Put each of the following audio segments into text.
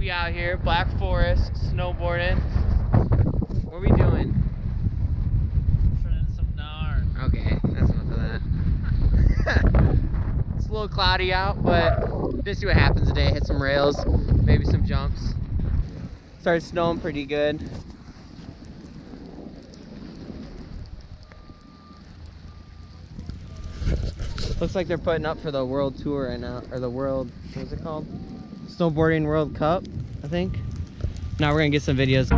We out here, Black Forest, snowboarding. What are we doing? Trying some gnar. Okay, that's enough of that. It's a little cloudy out, but just see what happens today. Hit some rails, maybe some jumps. Started snowing pretty good. Looks like they're putting up for the world tour right now, or the world, what is it called? Snowboarding World Cup, I think. Now we're gonna get some videos. Ooh!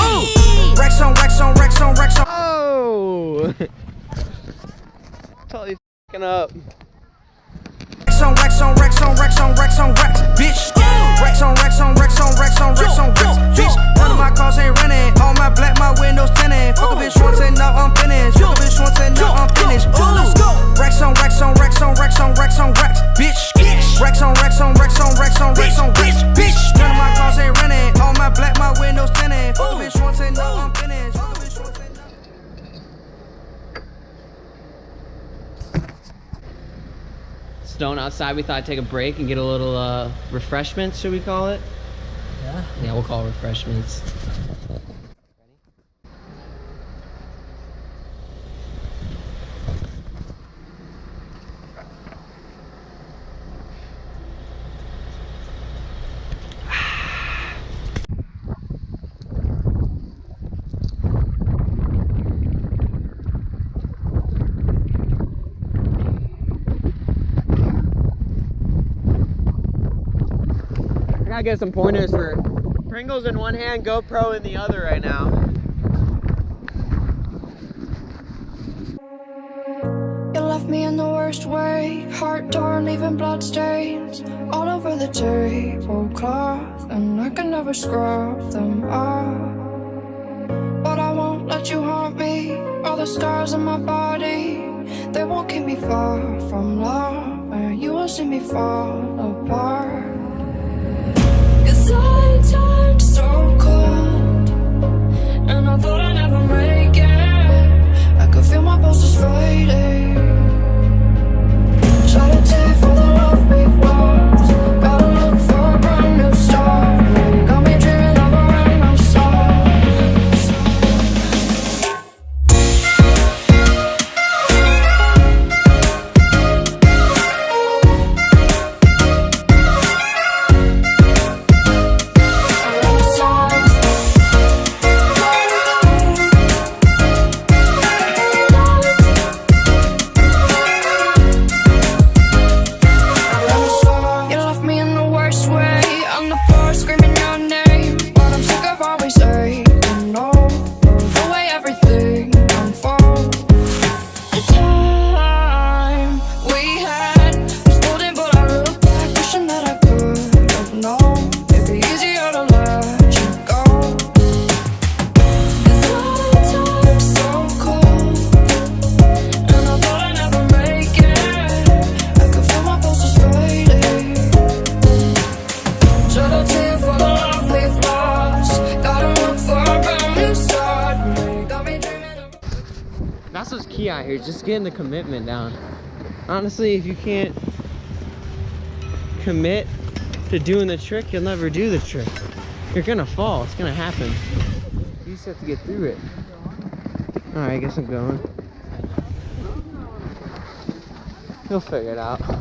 Ooh! Rex on, Rex on, Rex on, Rex on. Oh! Totally f***ing up. Rex on, Rex on, Rex on, Rex on, Rex on, Rex, bitch. Rex on, Rex on, Rex on, Rex on, Rex on, Rex, bitch. None of my cars ain't renting. All my black, my windows tinted. Fuck a bitch once and now I'm finished. Fuck a bitch once and now I'm finished. Let's go. Rex on, Rex on, Rex on, Rex on, Rex on, Rex, bitch. Rex on, Rex on, Rex on, Rex on, Rex on, Rex, bitch. None of my cars ain't renting. All my black, my windows tinted. Fuck a bitch once and now I'm finished. Fuck a bitch once and now. Snowing outside, we thought I'd take a break and get a little refreshments, should we call it? Yeah? Yeah, we'll call it refreshments. I gotta get some pointers for Pringles in one hand, GoPro in the other right now. You left me in the worst way, heart torn, leaving blood stains all over the tablecloth, and I can never scrub them off. But I won't let you haunt me. All the scars on my body, they won't keep me far from love, and you will see me fall apart. 'Cause I turned so cold, and I thought I'd never make it. I could feel my pulses fading. Try to take for the love we've lost. Gotta look for a brand new start. Got me dreaming of a random song. That's what's key out here, just getting the commitment down. Honestly, if you can't commit to doing the trick, you'll never do the trick. You're gonna fall, it's gonna happen. You just have to get through it. All right, I guess I'm going. He'll figure it out. No.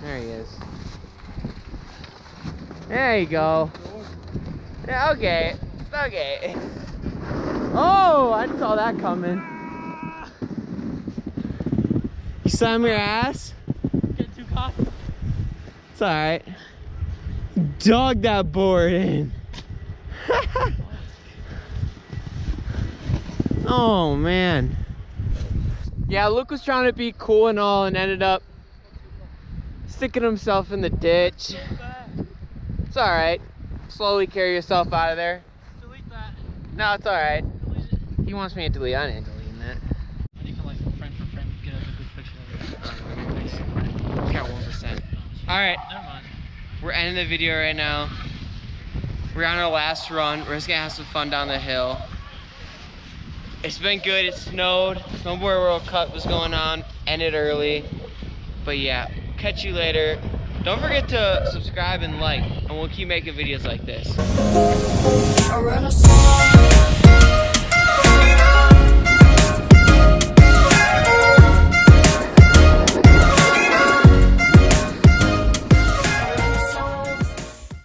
There he is. There you go. Yeah, okay. Okay. Oh, I saw that coming. You slam your ass? Get too cocky. It's alright. Dog that board in. Oh, man. Yeah, Luke was trying to be cool and all and ended up sticking himself in the ditch. It's alright. Slowly carry yourself out of there. Delete that. No, it's alright. Delete it. He wants me to delete. I didn't delete that. I need to like frame for frame get a good picture of it. We got 1%. Alright, Never mind. we're ending the video right now. We're on our last run. We're just gonna have some fun down the hill. It's been good. It snowed. Snowboard World Cup was going on. Ended early. But yeah, catch you later. Don't forget to subscribe and like, and we'll keep making videos like this. I ran a song.